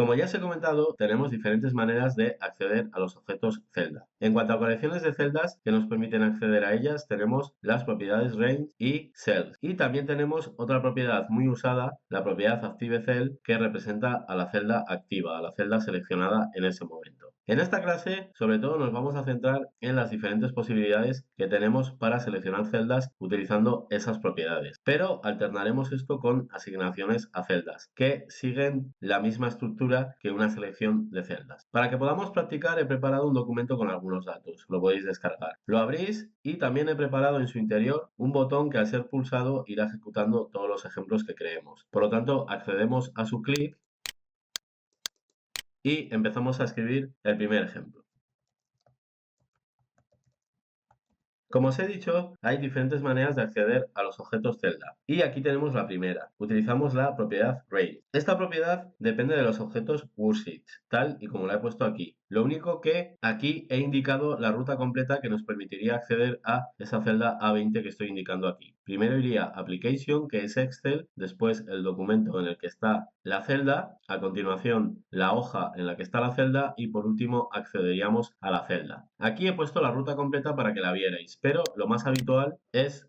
Como ya os he comentado, tenemos diferentes maneras de acceder a los objetos celda. En cuanto a colecciones de celdas que nos permiten acceder a ellas, tenemos las propiedades range y cells. Y también tenemos otra propiedad muy usada, la propiedad ActiveCell, que representa a la celda activa, a la celda seleccionada en ese momento. En esta clase, sobre todo, nos vamos a centrar en las diferentes posibilidades que tenemos para seleccionar celdas utilizando esas propiedades. Pero alternaremos esto con asignaciones a celdas, que siguen la misma estructura que una selección de celdas. Para que podamos practicar, he preparado un documento con algunos datos. Lo podéis descargar. Lo abrís y también he preparado en su interior un botón que al ser pulsado irá ejecutando todos los ejemplos que creemos. Por lo tanto, accedemos a su clic y empezamos a escribir el primer ejemplo. Como os he dicho, hay diferentes maneras de acceder a los objetos celda. Y aquí tenemos la primera. Utilizamos la propiedad range. Esta propiedad depende de los objetos worksheets, tal y como la he puesto aquí. Lo único que aquí he indicado la ruta completa que nos permitiría acceder a esa celda A20 que estoy indicando aquí. Primero iría Application, que es Excel, después el documento en el que está la celda, a continuación la hoja en la que está la celda y por último accederíamos a la celda. Aquí he puesto la ruta completa para que la vierais, pero lo más habitual es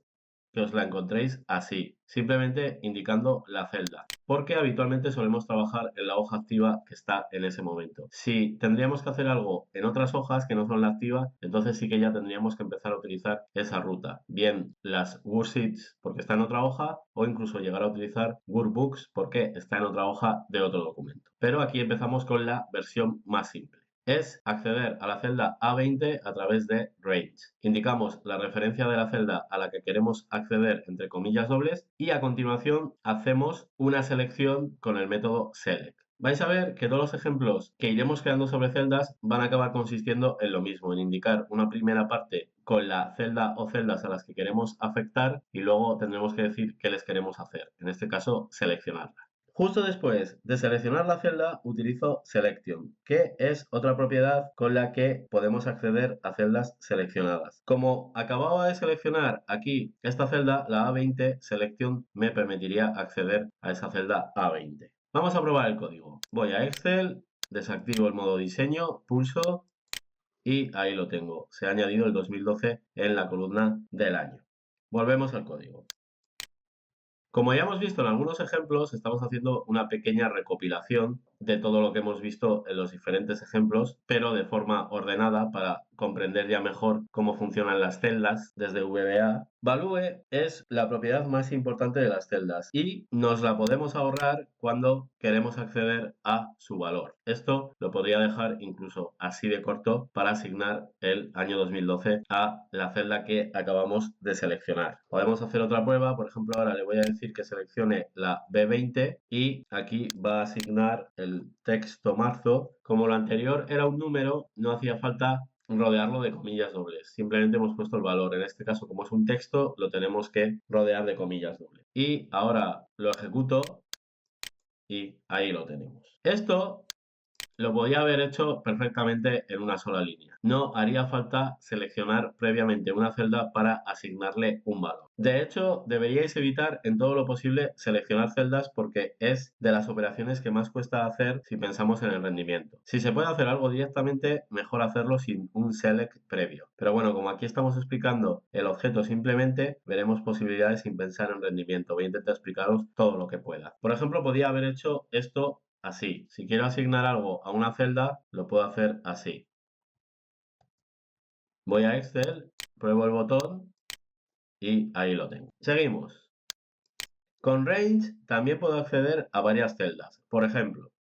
que os la encontréis así, simplemente indicando la celda, porque habitualmente solemos trabajar en la hoja activa que está en ese momento. Si tendríamos que hacer algo en otras hojas que no son la activa, entonces sí que ya tendríamos que empezar a utilizar esa ruta, bien las worksheets porque está en otra hoja o incluso llegar a utilizar workbooks porque está en otra hoja de otro documento. Pero aquí empezamos con la versión más simple. Es acceder a la celda A20 a través de range. Indicamos la referencia de la celda a la que queremos acceder entre comillas dobles y a continuación hacemos una selección con el método select. Vais a ver que todos los ejemplos que iremos creando sobre celdas van a acabar consistiendo en lo mismo, en indicar una primera parte con la celda o celdas a las que queremos afectar y luego tendremos que decir qué les queremos hacer, en este caso seleccionarla. Justo después de seleccionar la celda, utilizo Selection, que es otra propiedad con la que podemos acceder a celdas seleccionadas. Como acababa de seleccionar aquí esta celda, la A20, Selection me permitiría acceder a esa celda A20. Vamos a probar el código. Voy a Excel, desactivo el modo diseño, pulso y ahí lo tengo. Se ha añadido el 2012 en la columna del año. Volvemos al código. Como ya hemos visto en algunos ejemplos, estamos haciendo una pequeña recopilación de todo lo que hemos visto en los diferentes ejemplos, pero de forma ordenada para comprender ya mejor cómo funcionan las celdas desde VBA. Value es la propiedad más importante de las celdas y nos la podemos ahorrar cuando queremos acceder a su valor. Esto lo podría dejar incluso así de corto para asignar el año 2012 a la celda que acabamos de seleccionar. Podemos hacer otra prueba, por ejemplo, ahora le voy a decir que seleccione la B20 y aquí va a asignar el texto marzo. Como lo anterior era un número, no hacía falta rodearlo de comillas dobles. Simplemente hemos puesto el valor. En este caso, como es un texto, lo tenemos que rodear de comillas dobles. Y ahora lo ejecuto y ahí lo tenemos. Esto lo podía haber hecho perfectamente en una sola línea. No haría falta seleccionar previamente una celda para asignarle un valor. De hecho, deberíais evitar en todo lo posible seleccionar celdas porque es de las operaciones que más cuesta hacer si pensamos en el rendimiento. Si se puede hacer algo directamente, mejor hacerlo sin un select previo. Pero bueno, como aquí estamos explicando el objeto simplemente, veremos posibilidades sin pensar en rendimiento. Voy a intentar explicaros todo lo que pueda. Por ejemplo, podía haber hecho esto así. Si quiero asignar algo a una celda, lo puedo hacer así. Voy a Excel, pruebo el botón y ahí lo tengo. Seguimos. Con Range también puedo acceder a varias celdas. Por ejemplo,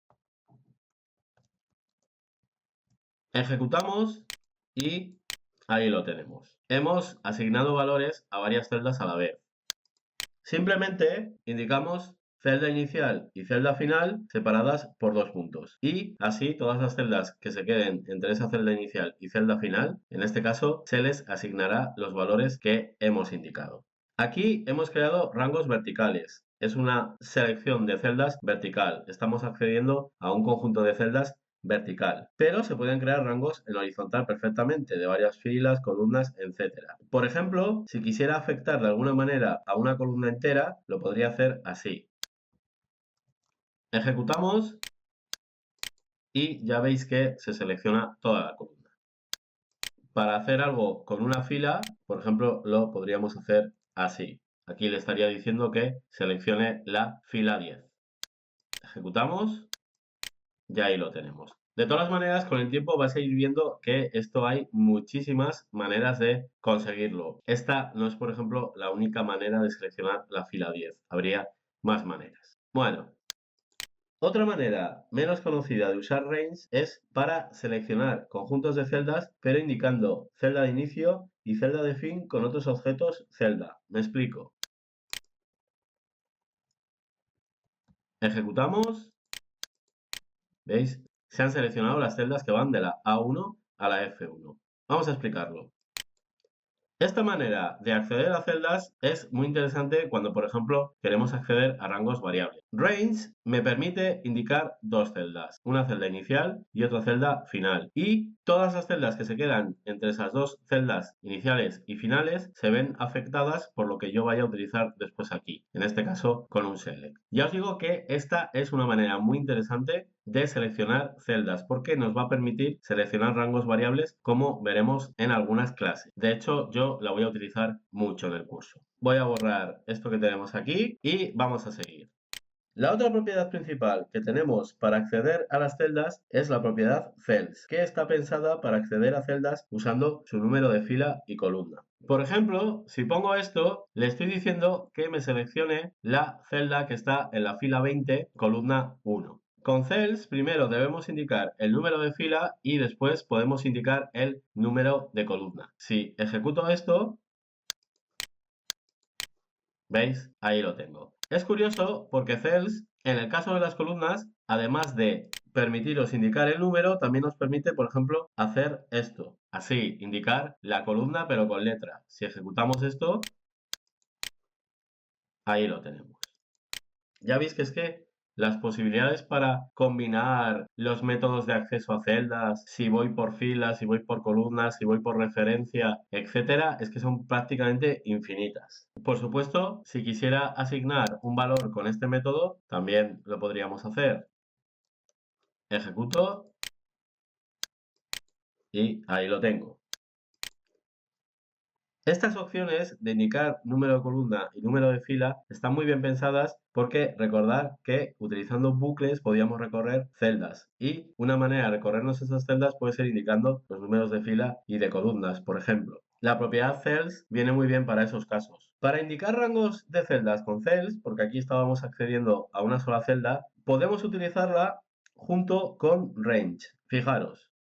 ejecutamos y ahí lo tenemos. Hemos asignado valores a varias celdas a la vez. Simplemente indicamos celda inicial y celda final separadas por 2 puntos. Y así todas las celdas que se queden entre esa celda inicial y celda final, en este caso, se les asignará los valores que hemos indicado. Aquí hemos creado rangos verticales. Es una selección de celdas vertical. Estamos accediendo a un conjunto de celdas vertical, pero se pueden crear rangos en horizontal perfectamente, de varias filas, columnas, etcétera. Por ejemplo, si quisiera afectar de alguna manera a una columna entera, lo podría hacer así. Ejecutamos y ya veis que se selecciona toda la columna. Para hacer algo con una fila, por ejemplo, lo podríamos hacer así. Aquí le estaría diciendo que seleccione la fila 10. Ejecutamos, ya ahí lo tenemos. De todas maneras, con el tiempo vais a ir viendo que esto hay muchísimas maneras de conseguirlo. Esta no es, por ejemplo, la única manera de seleccionar la fila 10. Habría más maneras. Bueno, otra manera menos conocida de usar range es para seleccionar conjuntos de celdas, pero indicando celda de inicio y celda de fin con otros objetos celda. Me explico. Ejecutamos. ¿Veis? Se han seleccionado las celdas que van de la A1 a la F1. Vamos a explicarlo. Esta manera de acceder a celdas es muy interesante cuando, por ejemplo, queremos acceder a rangos variables. Range me permite indicar dos celdas, una celda inicial y otra celda final. Y todas las celdas que se quedan entre esas dos celdas iniciales y finales se ven afectadas por lo que yo vaya a utilizar después aquí, en este caso con un select. Ya os digo que esta es una manera muy interesante de seleccionar celdas porque nos va a permitir seleccionar rangos variables como veremos en algunas clases. De hecho, yo la voy a utilizar mucho en el curso. Voy a borrar esto que tenemos aquí y vamos a seguir. La otra propiedad principal que tenemos para acceder a las celdas es la propiedad cells, que está pensada para acceder a celdas usando su número de fila y columna. Por ejemplo, si pongo esto, le estoy diciendo que me seleccione la celda que está en la fila 20, columna 1. Con cells, primero debemos indicar el número de fila y después podemos indicar el número de columna. Si ejecuto esto, ¿veis? Ahí lo tengo. Es curioso porque cells, en el caso de las columnas, además de permitiros indicar el número, también nos permite, por ejemplo, hacer esto. Así, indicar la columna pero con letra. Si ejecutamos esto, ahí lo tenemos. Ya veis que es que las posibilidades para combinar los métodos de acceso a celdas, si voy por filas, si voy por columnas, si voy por referencia, etcétera, es que son prácticamente infinitas. Por supuesto, si quisiera asignar un valor con este método, también lo podríamos hacer. Ejecuto y ahí lo tengo. Estas opciones de indicar número de columna y número de fila están muy bien pensadas porque recordad que utilizando bucles podíamos recorrer celdas y una manera de recorrernos esas celdas puede ser indicando los números de fila y de columnas, por ejemplo. La propiedad cells viene muy bien para esos casos. Para indicar rangos de celdas con cells, porque aquí estábamos accediendo a una sola celda, podemos utilizarla junto con range. Fijaros.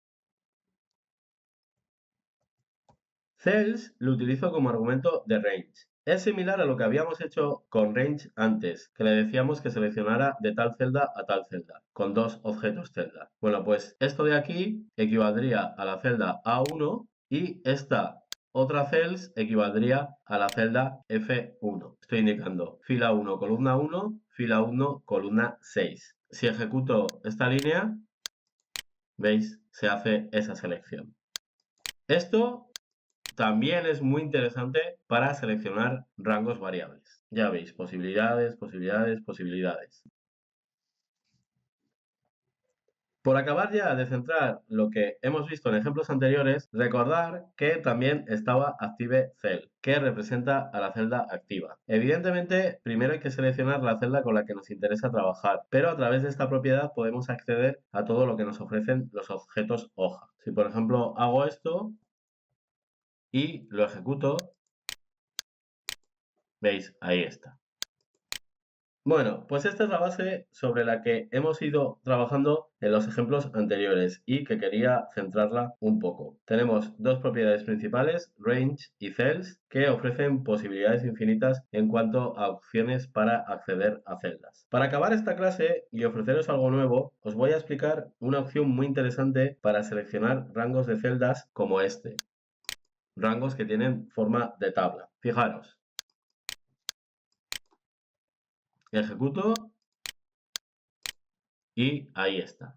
Cells lo utilizo como argumento de range. Es similar a lo que habíamos hecho con range antes, que le decíamos que seleccionara de tal celda a tal celda, con dos objetos celda. Bueno, pues esto de aquí equivaldría a la celda A1 y esta otra cells equivaldría a la celda F1. Estoy indicando fila 1, columna 1, fila 1, columna 6. Si ejecuto esta línea, veis, se hace esa selección. Esto también es muy interesante para seleccionar rangos variables. Ya veis, posibilidades, posibilidades, posibilidades. Por acabar ya de centrar lo que hemos visto en ejemplos anteriores, recordar que también estaba Active Cell, que representa a la celda activa. Evidentemente, primero hay que seleccionar la celda con la que nos interesa trabajar, pero a través de esta propiedad podemos acceder a todo lo que nos ofrecen los objetos hoja. Si por ejemplo hago esto y lo ejecuto, veis, ahí está. Bueno, pues esta es la base sobre la que hemos ido trabajando en los ejemplos anteriores y que quería centrarla un poco. Tenemos dos propiedades principales, range y cells, que ofrecen posibilidades infinitas en cuanto a opciones para acceder a celdas. Para acabar esta clase y ofreceros algo nuevo, os voy a explicar una opción muy interesante para seleccionar rangos de celdas como este. Rangos que tienen forma de tabla. Fijaros. Ejecuto y ahí está.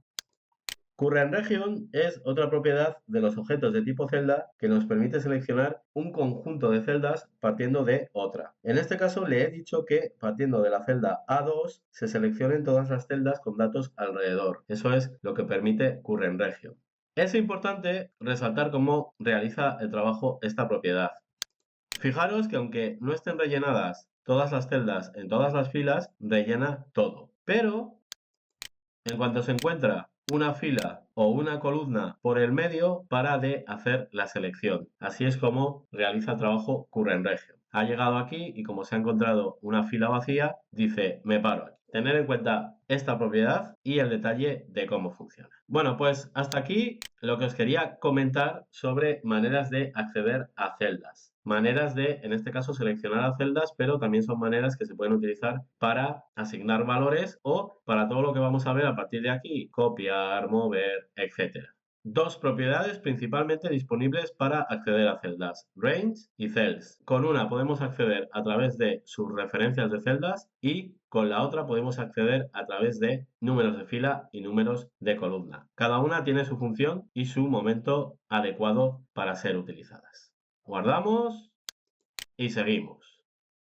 Current Region es otra propiedad de los objetos de tipo celda que nos permite seleccionar un conjunto de celdas partiendo de otra. En este caso le he dicho que partiendo de la celda A2 se seleccionen todas las celdas con datos alrededor. Eso es lo que permite Current Region. Es importante resaltar cómo realiza el trabajo esta propiedad. Fijaros que aunque no estén rellenadas todas las celdas en todas las filas, rellena todo. Pero en cuanto se encuentra una fila o una columna por el medio, para de hacer la selección. Así es como realiza el trabajo Current Region. Ha llegado aquí y como se ha encontrado una fila vacía, dice me paro aquí. Tener en cuenta esta propiedad y el detalle de cómo funciona. Bueno, pues hasta aquí lo que os quería comentar sobre maneras de acceder a celdas. Maneras de, en este caso, seleccionar a celdas, pero también son maneras que se pueden utilizar para asignar valores o para todo lo que vamos a ver a partir de aquí, copiar, mover, etcétera. Dos propiedades principalmente disponibles para acceder a celdas, range y cells. Con una podemos acceder a través de sus referencias de celdas y con la otra podemos acceder a través de números de fila y números de columna. Cada una tiene su función y su momento adecuado para ser utilizadas. Guardamos y seguimos.